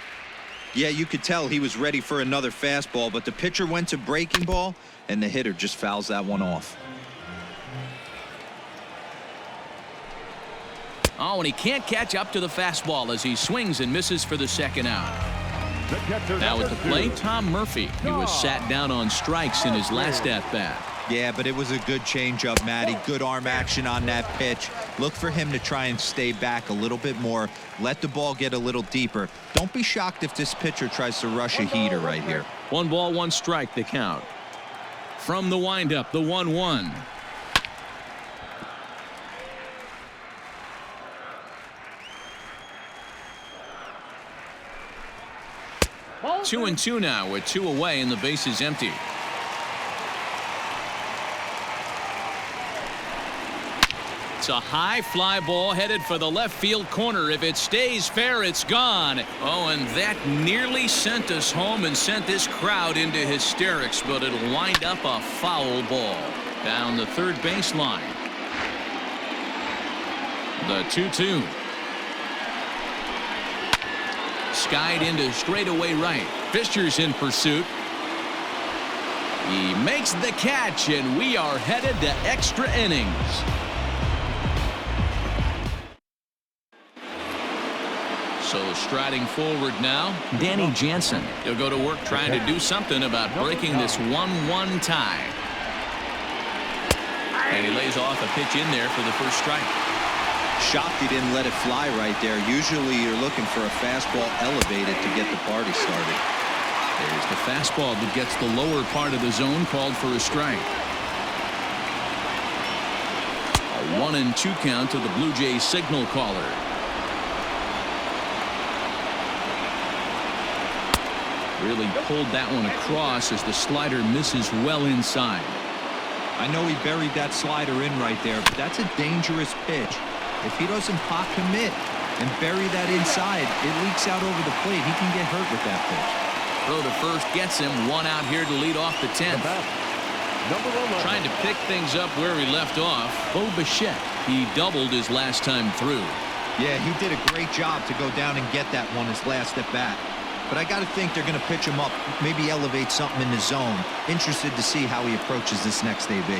Yeah, you could tell he was ready for another fastball, but the pitcher went to breaking ball, and the hitter just fouls that one off. Oh, and he can't catch up to the fastball as he swings and misses for the second out. Now at the plate, Tom Murphy. He was sat down on strikes in his last at-bat. Yeah, but it was a good changeup, Matty. Good arm action on that pitch. Look for him to try and stay back a little bit more. Let the ball get a little deeper. Don't be shocked if this pitcher tries to rush a heater right here. 1 ball, 1 strike, the count. From the windup, the 1-1. 2-2 now with 2 away and the base is empty. It's a high fly ball headed for the left field corner. If it stays fair, it's gone. Oh, and that nearly sent us home and sent this crowd into hysterics, but it'll wind up a foul ball down the third baseline. The 2-2. Skied into straightaway right. Fisher's in pursuit. He makes the catch, and we are headed to extra innings. So striding forward now, Danny Jansen. He'll go to work trying to do something about breaking this 1-1 tie. And he lays off a pitch in there for the first strike. Shocked he didn't let it fly right there. Usually you're looking for a fastball elevated to get the party started. There's the fastball that gets the lower part of the zone, called for a strike. A 1-2 count to the Blue Jays signal caller. Really pulled that one across as the slider misses well inside. I know he buried that slider in right there, but that's a dangerous pitch. If he doesn't pop commit and bury that inside, it leaks out over the plate. He can get hurt with that pitch. Throw to first gets him. 1 out here to lead off the 10th. Trying to pick things up where he left off. Bo Bichette. He doubled his last time through. Yeah, he did a great job to go down and get that one his last at bat. But I got to think they're going to pitch him up, maybe elevate something in the zone. Interested to see how he approaches this next AB.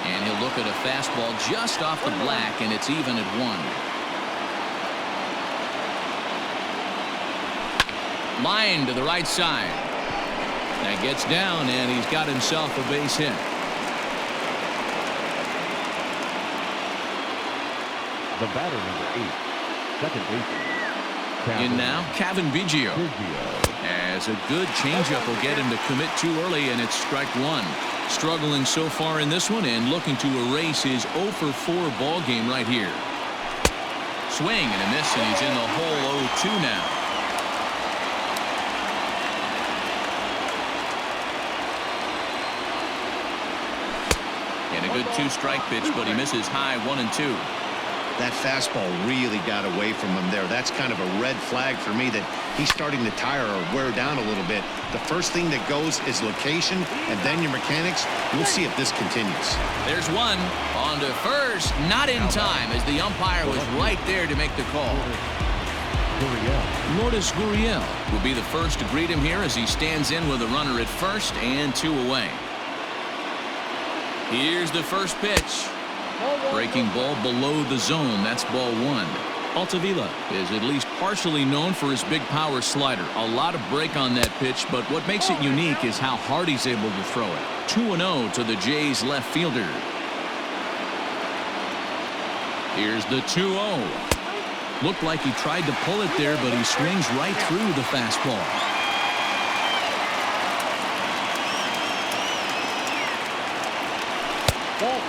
And he'll look at a fastball just off the black, and it's even at 1. Line to the right side. That gets down, and he's got himself a base hit. The batter, number 8, second baseman. In now, Kevin Biggio. As a good changeup will get him to commit too early, and it's strike 1. Struggling so far in this one and looking to erase his 0 for 4 ball game right here. Swing and a miss, and he's in the hole 0-2 now. And a good 2-strike pitch, but he misses high 1-2. That fastball really got away from him there. That's kind of a red flag for me that he's starting to tire or wear down a little bit. The first thing that goes is location, and then your mechanics. We'll see if this continues. There's one on to first, not in time, as the umpire was right there to make the call. Lourdes Gurriel will be the first to greet him here as he stands in with a runner at first and 2 away. Here's the first pitch. Breaking ball below the zone. That's ball 1. Altavilla is at least partially known for his big power slider. A lot of break on that pitch, but what makes it unique is how hard he's able to throw it. 2-0 to the Jays left fielder. Here's the 2-0. Looked like he tried to pull it there, but he swings right through the fastball.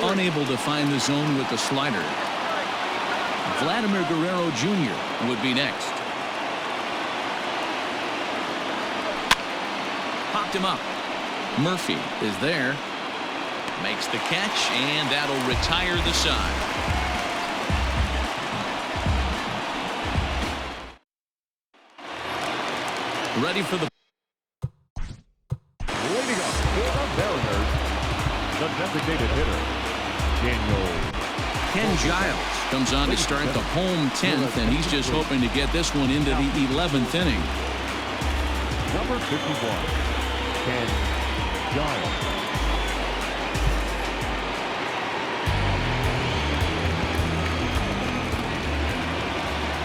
Unable to find the zone with the slider. Vladimir Guerrero Jr. would be next. Popped him up. Murphy is there. Makes the catch, and that'll retire the side. Ready for the Leading up for the Mariners, the designated hitter, Ken Giles comes on to start the home 10th, and he's just hoping to get this one into the 11th inning. Number 51, Ken Giles.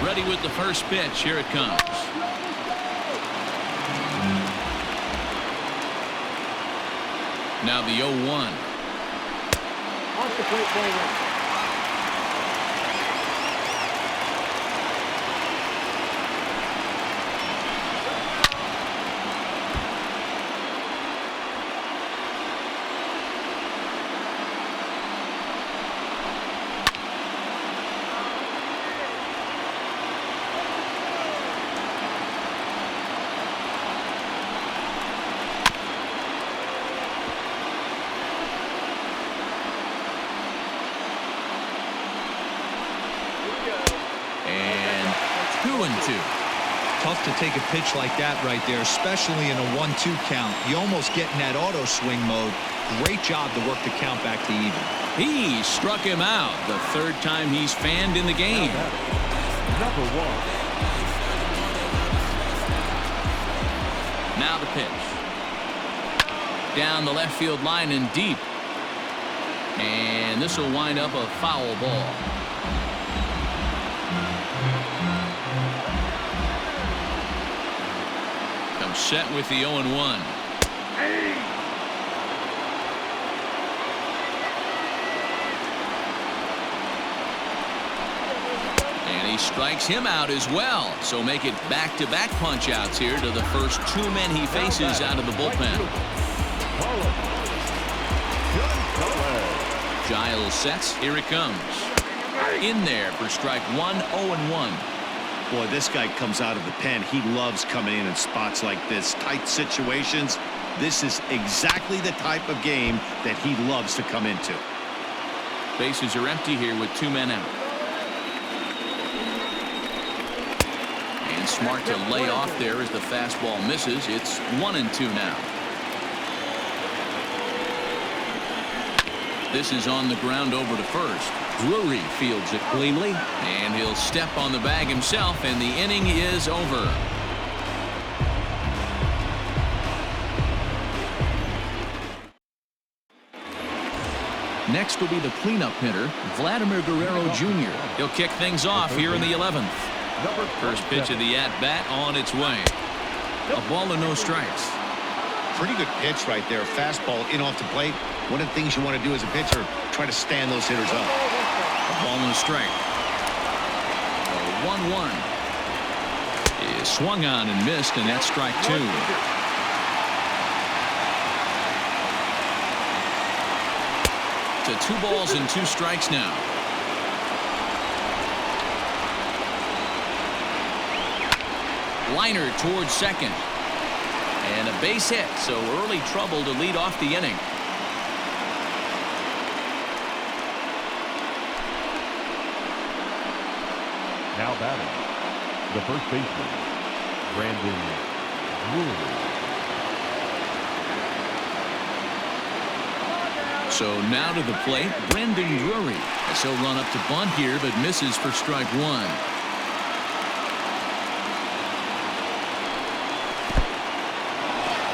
Ready with the first pitch. Here it comes. Now the 0-1. Off the plate, play. Tough to take a pitch like that right there, especially in a 1-2 count. You almost get in that auto swing mode. Great job to work the count back to even. He struck him out the third time he's fanned in the game. Number 1. Now the pitch. Down the left field line and deep. And this will wind up a foul ball. Set with the 0-1. And he strikes him out as well. So make it back-to-back punch-outs here to the first 2 men he faces out of the bullpen. Giles sets. Here it comes. In there for strike 1, 0-1. Boy, this guy comes out of the pen. He loves coming in spots like this. Tight situations. This is exactly the type of game that he loves to come into. Bases are empty here with 2 men out. And smart to lay off there as the fastball misses. It's 1-2 now. This is on the ground over to first. Drury fields it cleanly, and he'll step on the bag himself, and the inning is over. Next will be the cleanup hitter, Vladimir Guerrero Jr. He'll kick things off here in the 11th. First pitch of the at-bat on its way. A ball and no strikes. Pretty good pitch right there. Fastball in off the plate. One of the things you want to do as a pitcher, try to stand those hitters up. A ball and a strike. 1-1 is swung on and missed, and that's strike 2. To 2 balls and 2 strikes now. Liner towards second. And a base hit, so early trouble to lead off the inning. Now batting, the first baseman, Brandon Drury. So now to the plate, Brandon Drury. As he'll run up to bunt here, but misses for strike 1.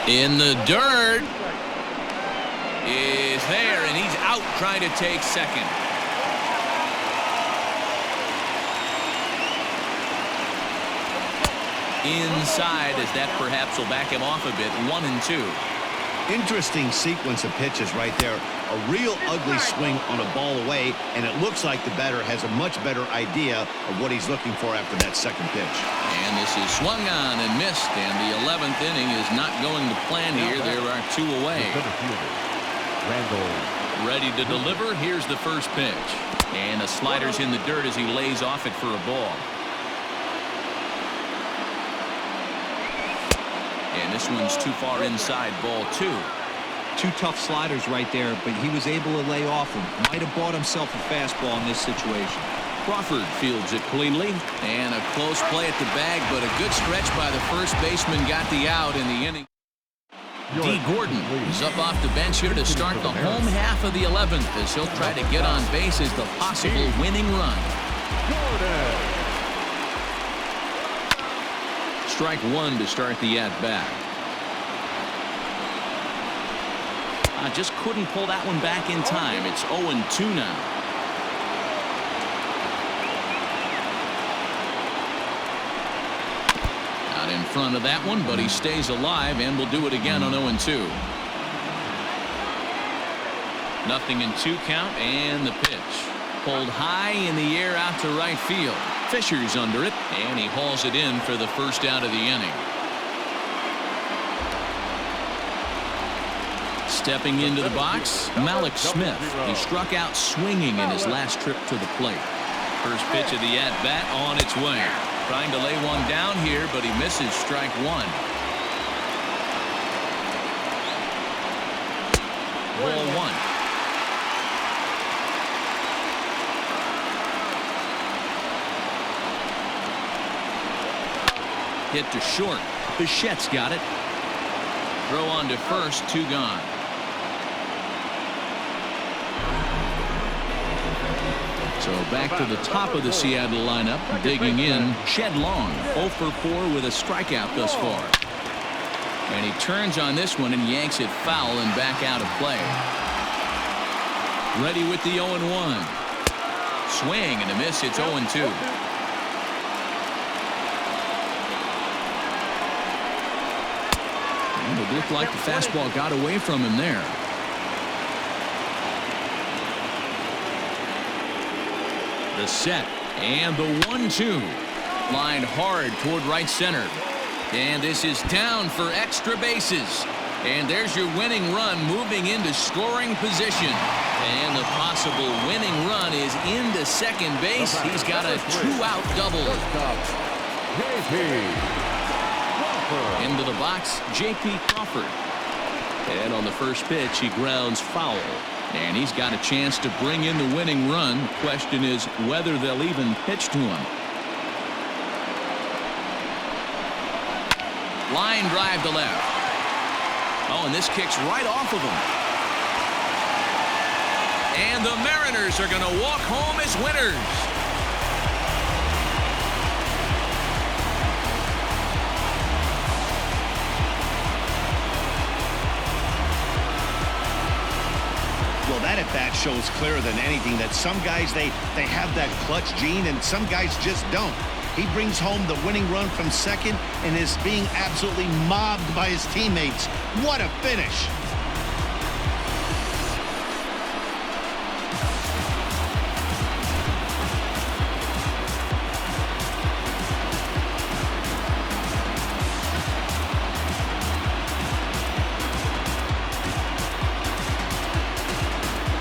In the dirt is there, and he's out trying to take second. Inside, as that perhaps will back him off a bit. 1-2. Interesting sequence of pitches right there. A real ugly swing on a ball away, and it looks like the batter has a much better idea of what he's looking for after that second pitch. And this is swung on and missed, and the 11th inning is not going to plan here. There are 2 away. Ready to deliver. Here's the first pitch. And the slider's in the dirt as he lays off it for a ball. And this one's too far inside, ball 2. 2 tough sliders right there, but he was able to lay off them. Might have bought himself a fastball in this situation. Crawford fields it cleanly, and a close play at the bag, but a good stretch by the first baseman got the out in the inning. D. Gordon is up off the bench here to start the home half of the 11th as he'll try to get on base as the possible winning run. Strike 1 to start the at-bat. Just couldn't pull that one back in time. It's 0-2 now. Out in front of that one, but he stays alive and will do it again on 0-2. 0-2 count, and the pitch. Pulled high in the air out to right field. Fisher's under it, and he hauls it in for the first out of the inning. Stepping into the box, Malik Smith. He struck out swinging in his last trip to the plate. First pitch of the at-bat on its way. Trying to lay one down here, but he misses strike 1. Ball 1. Hit to short. Bichette's got it. Throw on to first, 2 gone. So back to the top of the Seattle lineup, digging in, Shed Long, 0 for 4 with a strikeout thus far. And he turns on this one and yanks it foul and back out of play. Ready with the 0-1. Swing and a miss, it's 0-2. And it looked like the fastball got away from him there. The set and the 1-2. Lined hard toward right center. And this is down for extra bases. And there's your winning run moving into scoring position. And the possible winning run is into second base. He's got a 2-out double. Into the box, J.P. Crawford. And on the first pitch, he grounds foul. And he's got a chance to bring in the winning run. The question is whether they'll even pitch to him. Line drive to left. Oh, and this kicks right off of him. And the Mariners are going to walk home as winners. Well, that at at-bat shows clearer than anything that some guys, they have that clutch gene, and some guys just don't. He brings home the winning run from second and is being absolutely mobbed by his teammates. What a finish!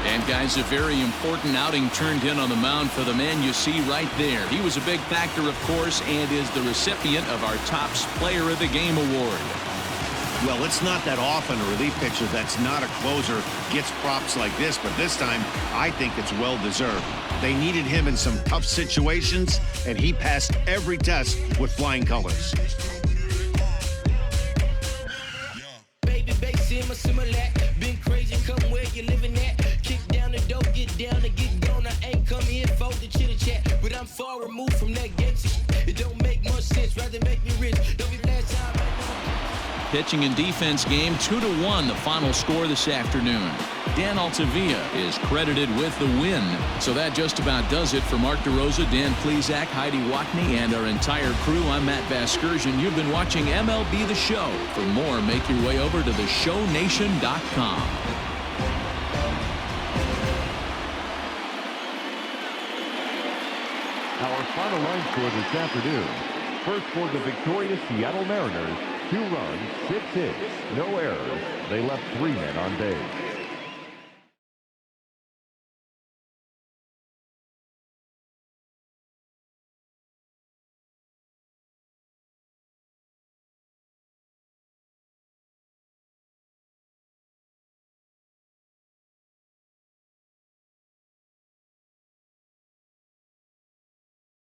And guys, a very important outing turned in on the mound for the man you see right there. He was a big factor, of course, and is the recipient of our Topps Player of the Game award. Well, it's not that often a relief pitcher that's not a closer gets props like this, but this time I think it's well-deserved. They needed him in some tough situations, and he passed every test with flying colors. Been crazy, come where you living at. Kick down the door, get down and get gone. I ain't come here for the chitter chat, but I'm far removed from that gangster shit. It don't make much sense, rather make me rich. Don't be last time. Pitching and defense game 2-1, the final score this afternoon. Dan Altavia is credited with the win. So that just about does it for Mark DeRosa, Dan Plesac, Heidi Watney, and our entire crew. I'm Matt Vasgersian. You've been watching MLB The Show. For more, make your way over to theshownation.com. Our final line score this afternoon. First for the victorious Seattle Mariners, 2 runs, 6 hits, no errors. They left 3 men on base.